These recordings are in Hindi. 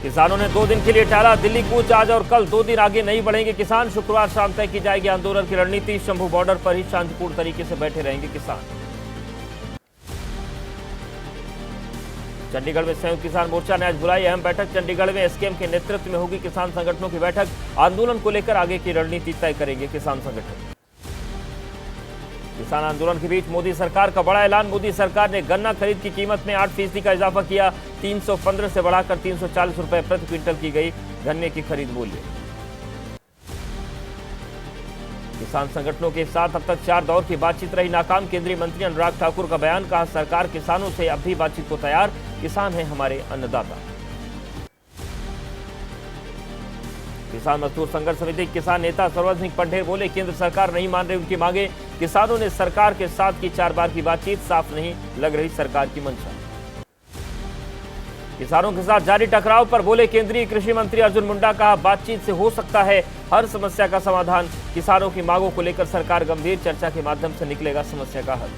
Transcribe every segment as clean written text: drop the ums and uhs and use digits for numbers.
किसानों ने 2 दिन के लिए टाला दिल्ली कूच। आज और कल 2 दिन आगे नहीं बढ़ेंगे किसान। शुक्रवार शाम तय की जाएगी आंदोलन की रणनीति। शंभू बॉर्डर पर ही शांतिपूर्ण तरीके से बैठे रहेंगे किसान। चंडीगढ़ में संयुक्त किसान मोर्चा ने आज बुलाई अहम बैठक। चंडीगढ़ में एसकेएम के नेतृत्व में होगी किसान संगठनों की बैठक। आंदोलन को लेकर आगे की रणनीति तय करेंगे किसान संगठन। किसान आंदोलन के बीच मोदी सरकार का बड़ा ऐलान। मोदी सरकार ने गन्ना खरीद की कीमत में 8% का इजाफा किया। 315 से बढ़ाकर 340 रुपए प्रति क्विंटल की गई गन्ने की खरीद मूल्य। किसान संगठनों के साथ अब तक 4 दौर की बातचीत रही नाकाम। केंद्रीय मंत्री अनुराग ठाकुर का बयान। कहा सरकार किसानों से अब भी बातचीत को तैयार। किसान हैं हमारे अन्नदाता। किसान मजदूर संघर्ष समिति किसान नेता सरोज सिंह पंढेर बोले केंद्र सरकार नहीं मान रही उनकी मांगे। किसानों ने सरकार के साथ की 4 बार की बातचीत। साफ नहीं लग रही सरकार की मंशा। किसानों के साथ जारी टकराव पर बोले केंद्रीय कृषि मंत्री अर्जुन मुंडा। कहा बातचीत से हो सकता है हर समस्या का समाधान। किसानों की मांगों को लेकर सरकार गंभीर चर्चा के माध्यम से निकलेगा समस्या का हल।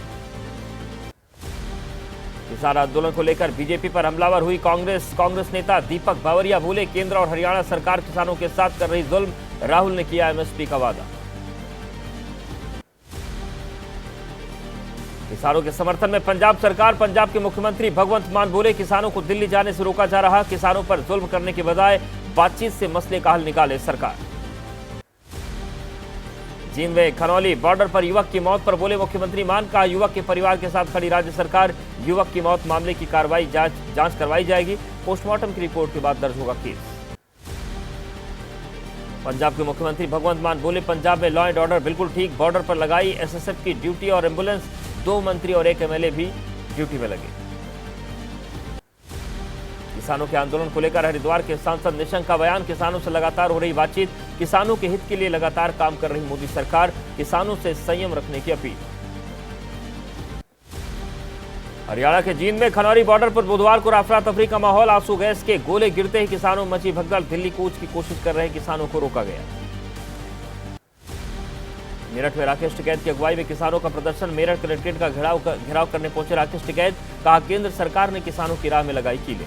किसान आंदोलन को लेकर बीजेपी पर हमलावर हुई कांग्रेस नेता दीपक बावरिया बोले केंद्र और हरियाणा सरकार किसानों के साथ कर रही जुल्म। राहुल ने किया एमएसपी का वादा। किसानों के समर्थन में पंजाब सरकार। पंजाब के मुख्यमंत्री भगवंत मान बोले किसानों को दिल्ली जाने से रोका जा रहा। किसानों पर जुल्म करने के बजाय बातचीत से मसले का हल निकाले सरकार। जींद में खनौली बॉर्डर पर युवक की मौत पर बोले मुख्यमंत्री मान। कहा युवक के परिवार के साथ खड़ी राज्य सरकार। युवक की मौत मामले की कार्रवाई जांच करवाई जाएगी। पोस्टमार्टम की रिपोर्ट के बाद दर्ज होगा केस। पंजाब के मुख्यमंत्री भगवंत मान बोले पंजाब में लॉ एंड ऑर्डर बिल्कुल ठीक। बॉर्डर पर लगाई एसएसएफ की ड्यूटी और एम्बुलेंस। 2 मंत्री और 1 एमएलए भी ड्यूटी में लगे। किसानों के आंदोलन को लेकर हरिद्वार के सांसद निशंक का बयान। किसानों से लगातार हो रही बातचीत। किसानों के हित के लिए लगातार काम कर रही मोदी सरकार। किसानों से संयम रखने की अपील। हरियाणा के जींद में खनौरी बॉर्डर पर बुधवार को अफरा तफरी का माहौल। आंसू गैस के गोले गिरते ही किसानों में मची भगदड़। दिल्ली कूच की कोशिश कर रहे किसानों को रोका गया। मेरठ में राकेश टिकैत की अगुवाई में किसानों का प्रदर्शन। मेरठ कलेक्ट्रेट का घेराव करने पहुंचे राकेश टिकैत। कहा केंद्र सरकार ने किसानों की राह में लगाई कीलें।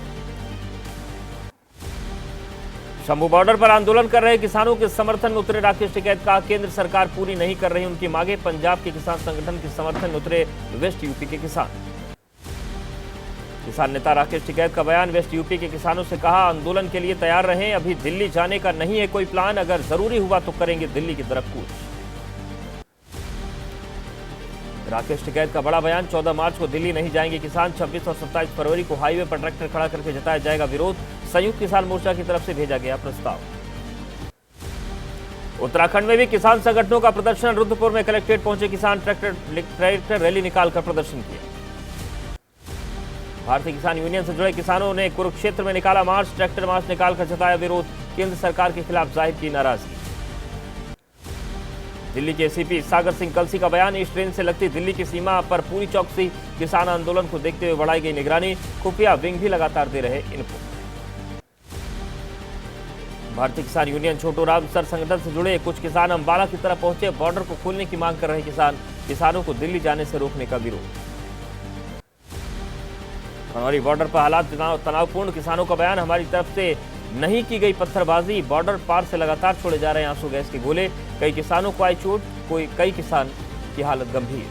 शंभू बॉर्डर पर आंदोलन कर रहे किसानों के समर्थन में उतरे राकेश टिकैत। कहा केंद्र सरकार पूरी नहीं कर रही उनकी मांगे। पंजाब के किसान संगठन के समर्थन में उतरे वेस्ट यूपी के किसान। किसान नेता राकेश टिकैत का बयान। वेस्ट यूपी के किसानों से कहा आंदोलन के लिए तैयार रहें। अभी दिल्ली जाने का नहीं है कोई प्लान। अगर जरूरी हुआ तो करेंगे दिल्ली की तरफ कूच। राकेश टिकैत का बड़ा बयान। 14 मार्च को दिल्ली नहीं जाएंगे किसान। 26 और 27 फरवरी को हाईवे पर ट्रैक्टर खड़ा करके जताया जाएगा विरोध। संयुक्त किसान मोर्चा की तरफ से भेजा गया प्रस्ताव। उत्तराखंड में भी किसान संगठनों का प्रदर्शन। रुद्रपुर में कलेक्ट्रेट पहुंचे किसान। ट्रैक्टर रैली निकालकर प्रदर्शन किया। भारतीय किसान यूनियन से जुड़े किसानों ने कुरुक्षेत्र में निकाला मार्च। ट्रैक्टर मार्च निकालकर जताया विरोध। केंद्र सरकार के खिलाफ जाहिर की नाराजगी। दिल्ली के एसीपी सागर सिंह कलसी का बयान। इस ट्रेन से लगती दिल्ली की सीमा पर पूरी चौकसी। किसान आंदोलन को देखते हुए बढ़ाई गई निगरानी। खुफिया विंग भी लगातार दे रहे इनपुट। भारतीय किसान यूनियन छोटू राम सर संगठन से जुड़े कुछ किसान अंबाला की तरफ पहुंचे। बॉर्डर को खोलने की मांग कर रहे किसान। किसानों को दिल्ली जाने से रोकने का विरोध। खनौरी बॉर्डर पर हालात तनावपूर्ण। किसानों का बयान। हमारी तरफ से नहीं की गई पत्थरबाजी। बॉर्डर पार से लगातार छोड़े जा रहे हैं आंसू गैस के गोले। कई किसानों को आई चोट। कई किसान की हालत गंभीर।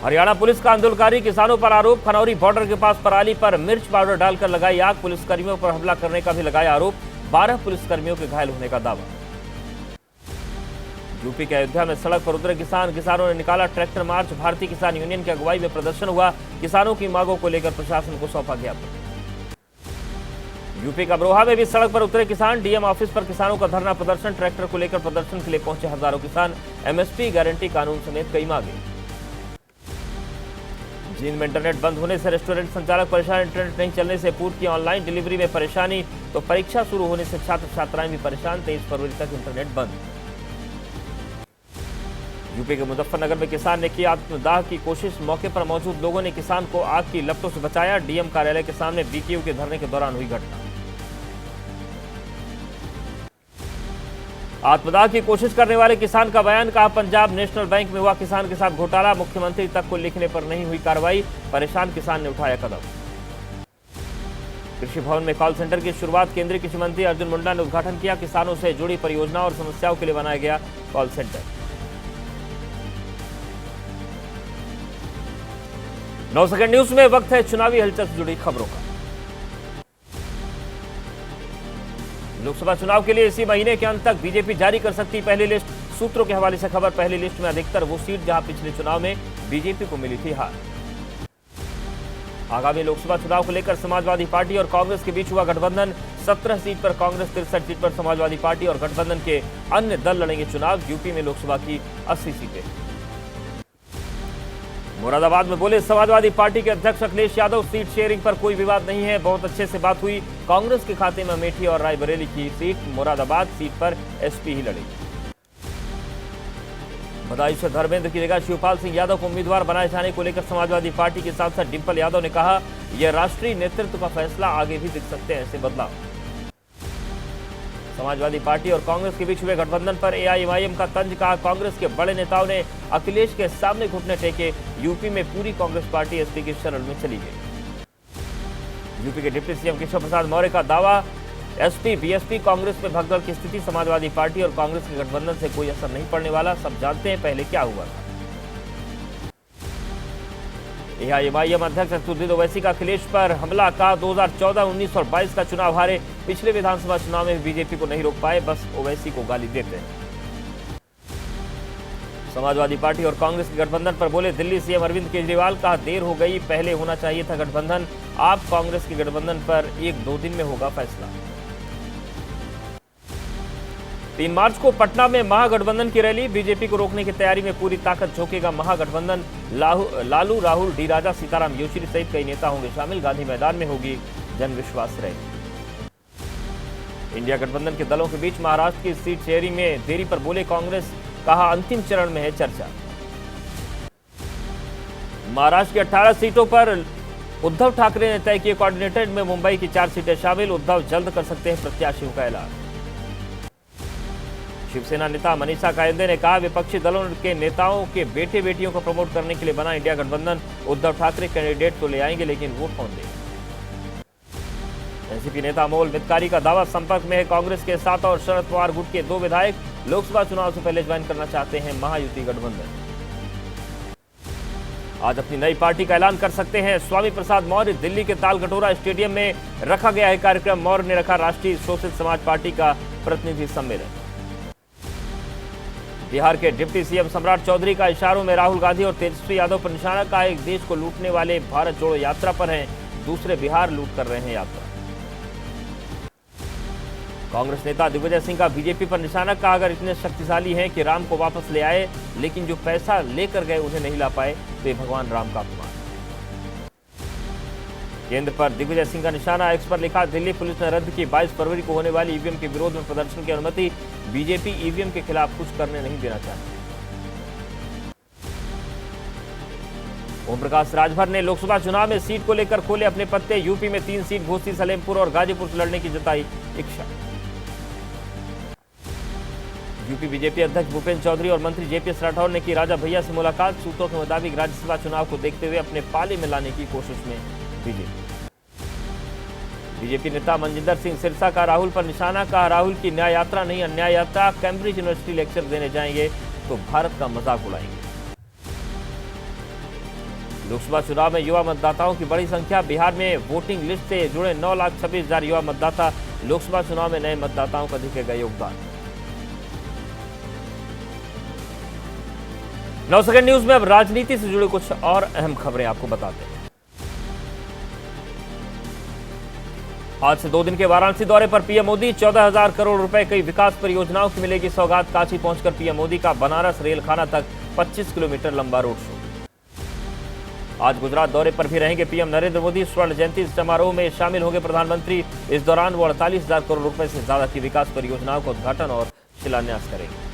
हरियाणा पुलिस का आंदोलनकारी किसानों पर आरोप। खनौरी बॉर्डर के पास पराली पर मिर्च पाउडर डालकर लगाई आग। पुलिसकर्मियों पर हमला करने का भी लगाया आरोप। 12 पुलिसकर्मियों के घायल होने का दावा। यूपी के अयोध्या में सड़क पर उतरे किसानों ने निकाला ट्रैक्टर मार्च। भारतीय किसान यूनियन की अगुवाई में प्रदर्शन हुआ। किसानों की मांगों को लेकर प्रशासन को सौंपा ज्ञापन। यूपी का अमरोहा में भी सड़क पर उतरे किसान। डीएम ऑफिस पर किसानों का धरना प्रदर्शन। ट्रैक्टर को लेकर प्रदर्शन के लिए पहुंचे हजारों किसान। एमएसपी गारंटी कानून समेत कई मांगे। जींद में इंटरनेट बंद होने से रेस्टोरेंट संचालक परेशान। इंटरनेट नहीं चलने से फूड की ऑनलाइन डिलीवरी में परेशानी। तो परीक्षा शुरू होने से छात्र छात्राएं भी परेशान। 23 फरवरी तक इंटरनेट बंद। यूपी के मुजफ्फरनगर में किसान ने की आत्मदाह की कोशिश। मौके पर मौजूद लोगों ने किसान को आग की लपटों से बचाया। डीएम कार्यालय के सामने बीकेयू के धरने के दौरान हुई घटना। आत्मदाह की कोशिश करने वाले किसान का बयान। कहा पंजाब नेशनल बैंक में हुआ किसान के साथ घोटाला। मुख्यमंत्री तक को लिखने पर नहीं हुई कार्रवाई। परेशान किसान ने उठाया कदम। कृषि भवन में कॉल सेंटर की शुरुआत केंद्रीय कृषि मंत्री अर्जुन मुंडा ने उद्घाटन किया। किसानों से जुड़ी परियोजनाओं और समस्याओं के लिए बनाया गया कॉल सेंटर। 9 सेकंड न्यूज में वक्त है चुनावी हलचल से जुड़ी खबरों का। लोकसभा चुनाव के लिए इसी महीने के अंत तक बीजेपी जारी कर सकती पहली लिस्ट। सूत्रों के हवाले से खबर, पहली लिस्ट में अधिकतर वो सीट जहां पिछले चुनाव में बीजेपी को मिली थी हार। आगामी लोकसभा चुनाव को लेकर समाजवादी पार्टी और कांग्रेस के बीच हुआ गठबंधन। 17 सीट पर कांग्रेस, 63 सीट पर समाजवादी पार्टी और गठबंधन के अन्य दल लड़ेंगे चुनाव। यूपी में लोकसभा की 80 सीटें। मुरादाबाद में बोले समाजवादी पार्टी के अध्यक्ष अखिलेश यादव, सीट शेयरिंग पर कोई विवाद नहीं है, बहुत अच्छे से बात हुई। कांग्रेस के खाते में अमेठी और रायबरेली की सीट, मुरादाबाद सीट पर एसपी ही लड़ेगी। बदायूं से धर्मेंद्र की जगह शिवपाल सिंह यादव को उम्मीदवार बनाए जाने को लेकर समाजवादी पार्टी के सांसद डिंपल यादव ने कहा, यह राष्ट्रीय नेतृत्व का फैसला, आगे भी दिख सकते हैं ऐसे बदलाव। समाजवादी पार्टी और कांग्रेस के बीच हुए गठबंधन पर एआईएमआईएम का तंज, कहा कांग्रेस के बड़े नेताओं ने अखिलेश के सामने घुटने टेके। यूपी में पूरी कांग्रेस पार्टी एसपी की शरण में चली गई। यूपी के डिप्टी सीएम केशव प्रसाद मौर्य का दावा, एसपी बीएसपी कांग्रेस में भगदड़ की स्थिति, समाजवादी पार्टी और कांग्रेस के गठबंधन से कोई असर नहीं पड़ने वाला, सब जानते हैं पहले क्या हुआ था। एआईएमआईएम अध्यक्ष असदुद्दीन ओवैसी का अखिलेश पर हमला, का 2014, 19 और 22 का चुनाव हारे, पिछले विधानसभा चुनाव में बीजेपी को नहीं रोक पाए, बस ओवैसी को गाली देते हैं। समाजवादी पार्टी और कांग्रेस के गठबंधन पर बोले दिल्ली सीएम अरविंद केजरीवाल, कहा देर हो गई, पहले होना चाहिए था गठबंधन, आप कांग्रेस के गठबंधन पर 1-2 दिन में होगा फैसला। 3 मार्च को पटना में महागठबंधन की रैली, बीजेपी को रोकने की तैयारी में पूरी ताकत झोंकेगा महागठबंधन। लालू, राहुल, डी राजा, सीताराम येचुरी सहित कई नेता होंगे शामिल। गांधी मैदान में होगी जन विश्वास रैली। इंडिया गठबंधन के दलों के बीच महाराष्ट्र की सीट शेयरिंग में देरी पर बोले कांग्रेस, कहा अंतिम चरण में है चर्चा। महाराष्ट्र की 18 सीटों पर उद्धव ठाकरे ने तय किए कोऑर्डिनेटेड में मुंबई की 4 सीटें शामिल, उद्धव जल्द कर सकते हैं प्रत्याशियों का ऐलान। शिवसेना नेता मनीषा कायंदे ने कहा विपक्षी दलों के नेताओं के बेटे बेटियों को प्रमोट करने के लिए बना इंडिया गठबंधन, उद्धव ठाकरे कैंडिडेट तो ले आएंगे लेकिन वोट कौन देगा। एनसीपी नेता अमोल मितकारी का दावा, संपर्क में है कांग्रेस के साथ और शरद पवार गुट के 2 विधायक, लोकसभा चुनाव से पहले ज्वाइन करना चाहते हैं महायुति गठबंधन। आज अपनी नई पार्टी का ऐलान कर सकते हैं स्वामी प्रसाद मौर्य, दिल्ली के तालकटोरा स्टेडियम में रखा गया है कार्यक्रम। मौर्य ने रखा राष्ट्रीय शोषित समाज पार्टी का प्रतिनिधि सम्मेलन। बिहार के डिप्टी सीएम सम्राट चौधरी का इशारों में राहुल गांधी और तेजस्वी यादव पर निशाना, का एक देश को लूटने वाले भारत जोड़ो यात्रा पर हैं, दूसरे बिहार लूट कर रहे हैं यात्रा। कांग्रेस नेता दिग्विजय सिंह का बीजेपी पर निशाना, कहा अगर इतने शक्तिशाली हैं कि राम को वापस ले आए लेकिन जो पैसा लेकर गए उन्हें नहीं ला पाए तो ये भगवान राम का अपमान। केंद्र पर दिग्विजय सिंह का निशाना, एक्स पर लिखा दिल्ली पुलिस ने रद्द की 22 फरवरी को होने वाली ईवीएम के विरोध में प्रदर्शन की अनुमति, बीजेपी ईवीएम के खिलाफ कुछ करने नहीं देना चाहती। ओम प्रकाश राजभर ने लोकसभा चुनाव में सीट को लेकर खोले अपने पत्ते, यूपी में 3 सीट घोसी, सलेमपुर और गाजीपुर से लड़ने की जताई इच्छा। यूपी बीजेपी अध्यक्ष भूपेंद्र चौधरी और मंत्री जेपीएस राठौर ने की राजा भैया से मुलाकात, सूत्रों के मुताबिक राज्यसभा चुनाव को देखते हुए अपने पाले में लाने की कोशिश में बीजेपी नेता मनजिंदर सिंह सिरसा का राहुल पर निशाना, कहा राहुल की न्याय यात्रा नहीं अन्याय यात्रा, कैम्ब्रिज यूनिवर्सिटी लेक्चर देने जाएंगे तो भारत का मजाक उड़ाएंगे। लोकसभा चुनाव में युवा मतदाताओं की बड़ी संख्या, बिहार में वोटिंग लिस्ट से जुड़े 9,26,000 युवा मतदाता, लोकसभा चुनाव में नए मतदाताओं का दिखेगा योगदान। 9 सेकंड न्यूज में अब राजनीति से जुड़े कुछ और अहम खबरें आपको बताते हैं। आज से 2 दिन के वाराणसी दौरे पर पीएम मोदी, 14,000 करोड़ रुपए कई विकास परियोजनाओं की मिलेगी सौगात। काशी पहुंचकर पीएम मोदी का बनारस रेलखाना तक 25 किलोमीटर लंबा रोड शो। आज गुजरात दौरे पर भी रहेंगे पीएम नरेंद्र मोदी, स्वर्ण जयंती समारोह में शामिल होंगे प्रधानमंत्री। इस दौरान वो 48,000 करोड़ रुपए से ज्यादा की विकास परियोजनाओं का उद्घाटन और शिलान्यास करेंगे।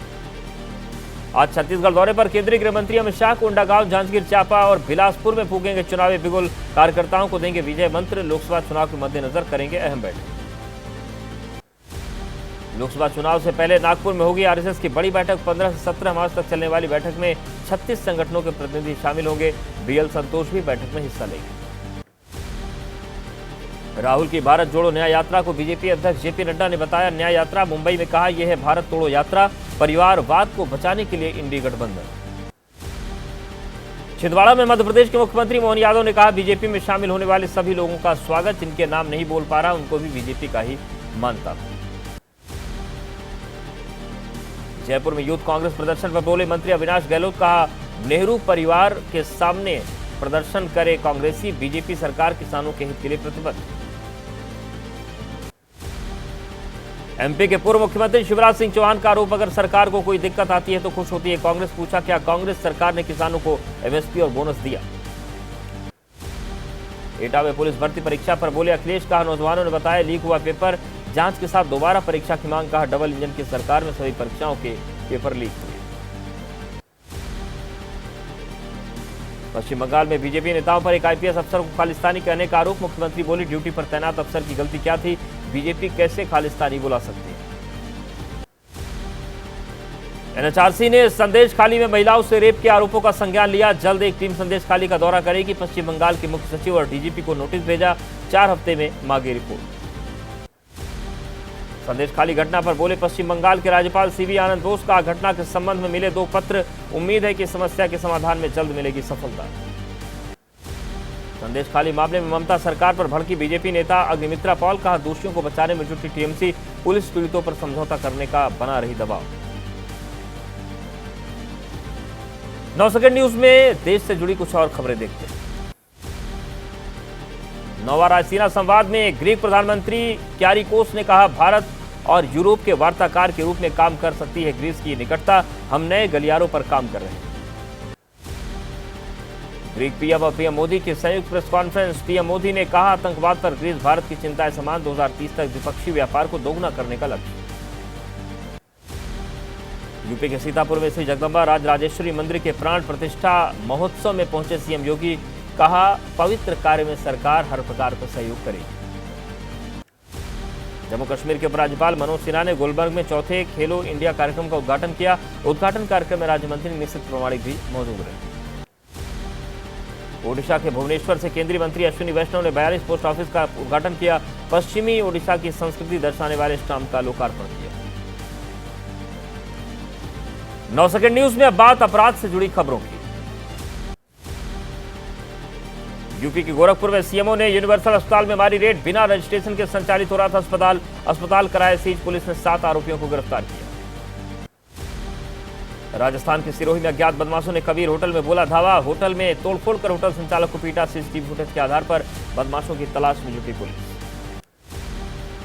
आज छत्तीसगढ़ दौरे पर केंद्रीय गृह मंत्री अमित शाह कोंडागांव, जांजगीर चांपा और बिलासपुर में फूकेंगे चुनावी बिगुल, कार्यकर्ताओं को देंगे विजय मंत्र। लोकसभा चुनाव के मद्देनजर करेंगे अहम बैठक। लोकसभा चुनाव से पहले नागपुर में होगी आरएसएस की बड़ी बैठक, 15 से 17 मार्च तक चलने वाली बैठक में 36 संगठनों के प्रतिनिधि शामिल होंगे। बीएल संतोष भी बैठक में हिस्सा लेंगे। राहुल की भारत जोड़ो न्याय यात्रा को बीजेपी अध्यक्ष जेपी नड्डा ने बताया न्याय यात्रा। मुंबई में कहा यह है भारत तोड़ो यात्रा, परिवारवाद को बचाने के लिए इंडी गठबंधन। छिंदवाड़ा में मध्य प्रदेश के मुख्यमंत्री मोहन यादव ने कहा बीजेपी में शामिल होने वाले सभी लोगों का स्वागत, जिनके नाम नहीं बोल पा रहा उनको भी बीजेपी का ही मानता। जयपुर में यूथ कांग्रेस प्रदर्शन पर बोले मंत्री अविनाश गहलोत, कहा नेहरू परिवार के सामने प्रदर्शन करे कांग्रेसी, बीजेपी सरकार किसानों के हित के लिए प्रतिबद्ध। एमपी के पूर्व मुख्यमंत्री शिवराज सिंह चौहान का आरोप, अगर सरकार को कोई दिक्कत आती है तो खुश होती है कांग्रेस। पूछा क्या कांग्रेस सरकार ने किसानों को एमएसपी और बोनस दिया। एटा में पुलिस भर्ती परीक्षा पर बोले अखिलेश, कहा नौजवानों ने बताया लीक हुआ पेपर, जांच के साथ दोबारा परीक्षा की मांग। कहा डबल इंजन की सरकार में सभी परीक्षाओं के पेपर लीक हुए। पश्चिम बंगाल में बीजेपी नेताओं पर एक आईपीएस अफसर को खालिस्तानी कहने का आरोप। मुख्यमंत्री बोली ड्यूटी पर तैनात अफसर की गलती क्या थी, बीजेपी कैसे खालिस्तानी बुला सकती है। एनएचआरसी ने संदेश खाली में महिलाओं से रेप के आरोपों का संज्ञान लिया। जल्द एक टीम संदेश खाली का दौरा करेगी। पश्चिम बंगाल के मुख्य सचिव और डीजीपी को नोटिस भेजा, 4 हफ्ते में मांगे रिपोर्ट। संदेश खाली घटना पर बोले पश्चिम बंगाल के राज्यपाल सीवी आनंद बोस, का घटना के संबंध में मिले 2 पत्र, उम्मीद है कि समस्या के समाधान में जल्द मिलेगी सफलता। संदेश खाली मामले में ममता सरकार पर भड़की बीजेपी नेता अग्निमित्रा पॉल, कहा दोषियों को बचाने में जुटी टीएमसी, पुलिस पीड़ितों पर समझौता करने का बना रही दबाव। 9 सेकंड न्यूज में देश से जुड़ी कुछ और खबरें देखते हैं। नौवा रायसीना संवाद में ग्रीक प्रधानमंत्री क्यारिकोस ने कहा भारत और यूरोप के वार्ताकार के रूप में काम कर सकती है ग्रीस की निकटता, हम नए गलियारों पर काम कर रहे हैं। ग्रीक पीएम और पीएम मोदी की संयुक्त प्रेस कॉन्फ्रेंस। पीएम मोदी ने कहा आतंकवाद पर ग्रीस भारत की चिंताएं समान, 2030 तक द्विपक्षीय व्यापार को दोगुना करने का लक्ष्य। यूपी के सीतापुर में श्री जगदम्बा राजराजेश्वरी मंदिर के प्राण प्रतिष्ठा महोत्सव में पहुंचे सीएम योगी, कहा पवित्र कार्य में सरकार हर प्रकार का सहयोग करेगी। जम्मू कश्मीर के उपराज्यपाल मनोज सिन्हा ने गुलबर्ग में 4थे खेलो इंडिया कार्यक्रम का उद्घाटन किया। उद्घाटन कार्यक्रम में राज्य मंत्री निशित प्रमाणिक भी मौजूद रहे। ओडिशा के भुवनेश्वर से केंद्रीय मंत्री अश्विनी वैष्णव ने 42 पोस्ट ऑफिस का उद्घाटन किया। पश्चिमी ओडिशा की संस्कृति दर्शाने वाले स्टाम्प का लोकार्पण किया। 9 सेकंड न्यूज में अब बात अपराध से जुड़ी खबरों की। यूपी के गोरखपुर में सीएमओ ने यूनिवर्सल अस्पताल में मारी रेड, बिना रजिस्ट्रेशन के संचालित हो रहा था अस्पताल कराए सीज। पुलिस ने 7 आरोपियों को गिरफ्तार किया। राजस्थान के सिरोही में अज्ञात बदमाशों ने कबीर होटल में बोला धावा, होटल में तोड़फोड़ कर होटल संचालक को पीटा। सीसीटीवी फुटेज के आधार पर बदमाशों की तलाश में जुटी पुलिस।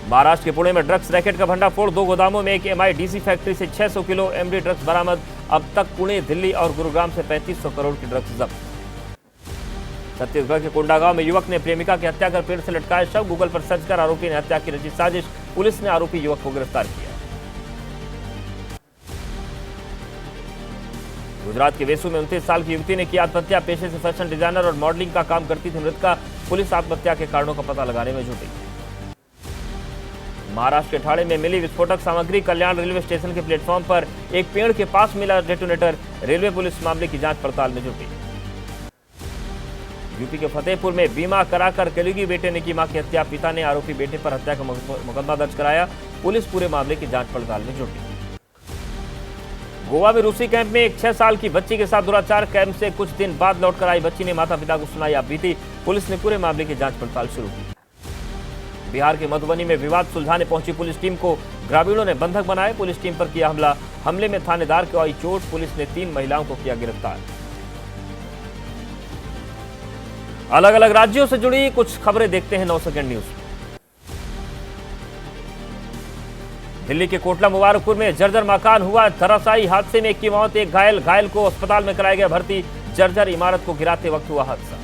महाराष्ट्र के पुणे में ड्रग्स रैकेट का भंडाफोड़, 2 गोदामों में एक एमआईडीसी फैक्ट्री से 600 किलो एमडी ड्रग्स बरामद। अब तक पुणे, दिल्ली और गुरुग्राम से 3500 करोड़ की ड्रग्स जब्त। छत्तीसगढ़ के कोंडागांव में युवक ने प्रेमिका की हत्या कर पेड़ से लटकाया शव, गूगल पर सर्च कर आरोपी ने हत्या की रची साजिश। पुलिस ने आरोपी युवक को गिरफ्तार किया। गुजरात के वेसू में 29 साल की युवती ने की आत्महत्या। पेशे से फैशन डिजाइनर और मॉडलिंग का काम करती थी मृतका। पुलिस आत्महत्या के कारणों का पता लगाने में जुटी। महाराष्ट्र के ठाणे में मिली विस्फोटक सामग्री, कल्याण रेलवे स्टेशन के प्लेटफॉर्म पर एक पेड़ के पास मिला डेटोनेटर। रेलवे पुलिस मामले की जांच पड़ताल में जुटी। यूपी के फतेहपुर में बीमा कराकर कलेगी बेटे ने की मां की हत्या, पिता ने आरोपी बेटे पर हत्या का मुकदमा दर्ज कराया। पुलिस पूरे मामले की जांच पड़ताल में जुटी। गोवा में रूसी कैंप में एक 6 साल की बच्ची के साथ दुराचार, कैंप से कुछ दिन बाद लौटकर आई बच्ची ने माता पिता को सुनाई आप बीती। पुलिस ने पूरे मामले की जांच पड़ताल शुरू की। बिहार के मधुबनी में विवाद सुलझाने पहुंची पुलिस टीम को ग्रामीणों ने बंधक बनाए। पुलिस टीम पर किया हमला, हमले में थानेदार को आई चोट। पुलिस ने 3 महिलाओं को किया गिरफ्तार। अलग अलग राज्यों से जुड़ी कुछ खबरें देखते हैं 9 सेकंड न्यूज। दिल्ली के कोटला मुबारकपुर में जर्जर मकान हुआ धराशायी हादसे में एक की मौत, एक घायल को अस्पताल में कराया गया भर्ती। जर्जर इमारत को गिराते वक्त हुआ हादसा।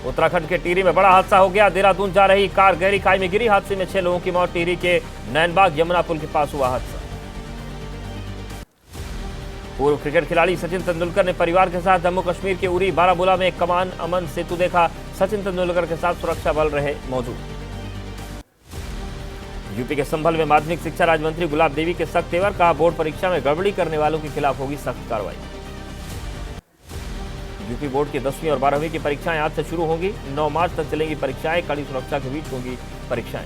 उत्तराखंड के टिहरी में बड़ा हादसा हो गया। देहरादून जा रही कार गहरी खाई में गिरी। हादसे में 6 लोगों की मौत। टिहरी के नैनबाग यमुना पुल के पास हुआ हादसा। पूर्व क्रिकेट खिलाड़ी सचिन तेंदुलकर ने परिवार के साथ जम्मू कश्मीर के उरी बारामूला में कमान अमन सेतु देखा। सचिन तेंदुलकर के साथ सुरक्षा बल रहे मौजूद। यूपी के संभल में माध्यमिक शिक्षा राज्य मंत्री गुलाब देवी के सख्त तेवर, कहा बोर्ड परीक्षा में गड़बड़ी करने वालों के खिलाफ होगी सख्त कार्रवाई। यूपी बोर्ड की 10वीं और 12वीं की परीक्षाएं आज से शुरू होंगी। 9 मार्च तक चलेंगी परीक्षाएं। कड़ी सुरक्षा के बीच होंगी परीक्षाएं।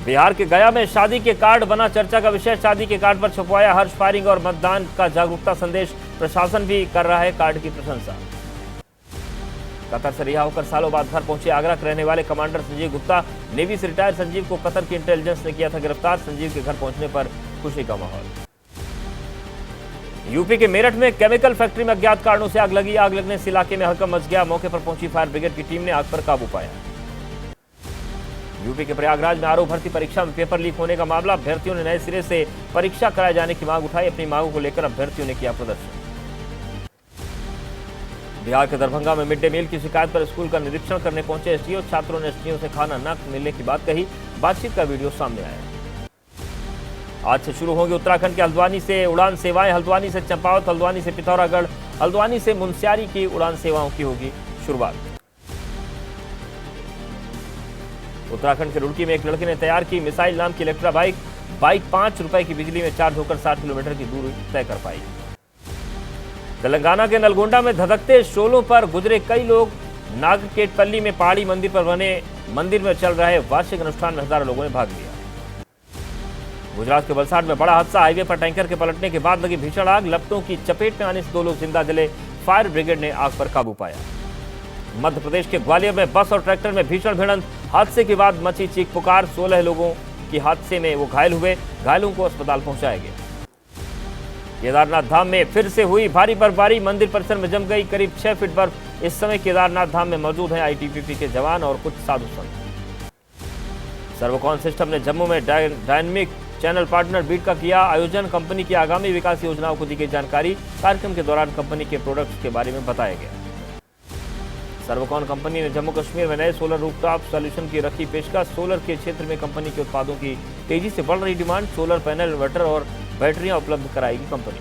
बिहार के गया में शादी के कार्ड बना चर्चा का विषय। शादी के कार्ड पर छपवाया हर्ष फायरिंग और मतदान का जागरूकता संदेश। प्रशासन भी कर रहा है कार्ड की प्रशंसा। कतर से रिहा होकर सालों बाद घर पहुंचे आगरा के रहने वाले कमांडर संजीव गुप्ता। नेवी से रिटायर संजीव को कतर की इंटेलिजेंस ने किया था गिरफ्तार। संजीव के घर पहुंचने पर खुशी का माहौल। यूपी के मेरठ में केमिकल फैक्ट्री में अज्ञात कारणों से आग लगी। आग लगने से इलाके में हड़कंप मच गया। मौके पर पहुंची फायर ब्रिगेड की टीम ने आग पर काबू पाया। यूपी के प्रयागराज में आरओ भर्ती परीक्षा में पेपर लीक होने का मामला। अभ्यर्थियों ने नए सिरे से परीक्षा कराए जाने की मांग उठाई। अपनी मांगों को लेकर अभ्यर्थियों ने किया प्रदर्शन। बिहार के दरभंगा में मिड डे मील की शिकायत पर स्कूल का निरीक्षण करने पहुंचे एसडीओ। छात्रों ने एसडीओ से खाना न मिलने की बात कही। बातचीत का वीडियो सामने आया। आज से शुरू होंगी उत्तराखंड के हल्द्वानी से उड़ान सेवाएं। हल्द्वानी से चंपावत, हल्द्वानी से पिथौरागढ़, हल्द्वानी से मुनस्यारी की उड़ान सेवाओं की होगी शुरुआत। उत्तराखंड के रुड़की में एक लड़के ने तैयार की मिसाइल नाम की इलेक्ट्रा बाइक। बाइक 5 रुपए की बिजली में चार्ज होकर 60 किलोमीटर की दूरी तय कर पाई। तेलंगाना के नलगोंडा में धधकते शोलों पर गुजरे कई लोग। नागकेटपल्ली में पहाड़ी मंदिर पर बने मंदिर में चल रहे वार्षिक अनुष्ठान में हजारों लोगों ने भाग लिया। गुजरात के वलसाड में बड़ा हादसा। हाईवे पर टैंकर के पलटने के बाद लगी भीषण आग। लपटों की चपेट में आने से 2 लोग जिंदा जले। फायर ब्रिगेड ने आग पर काबू पाया। मध्य प्रदेश के ग्वालियर में बस और ट्रैक्टर में भीषण भिड़ंत। हादसे के बाद मची चीख पुकार। 16 लोगों की हादसे में वो घायल हुए। घायलों को अस्पताल पहुंचाया गया। केदारनाथ धाम में फिर से हुई भारी बर्फबारी। मंदिर परिसर में जम गई करीब 6 फीट बर्फ। इस समय केदारनाथ धाम में मौजूद हैं आईटीबीपी के जवान और कुछ साधु संत। सर्वकॉन सिस्टम ने जम्मू में डायनेमिक चैनल पार्टनर बीट का किया आयोजन। कंपनी की आगामी विकास योजनाओं को दी गई जानकारी। कार्यक्रम के दौरान कंपनी के प्रोडक्ट्स के बारे में बताया गया। सर्वकॉन कंपनी ने जम्मू कश्मीर में नए सोलर रूफटॉप सॉल्यूशन की रखी पेशकश। सोलर के क्षेत्र में कंपनी के उत्पादों की तेजी से बढ़ रही डिमांड। सोलर पैनल, इन्वर्टर और बैटरियां उपलब्ध कराएगी कंपनी।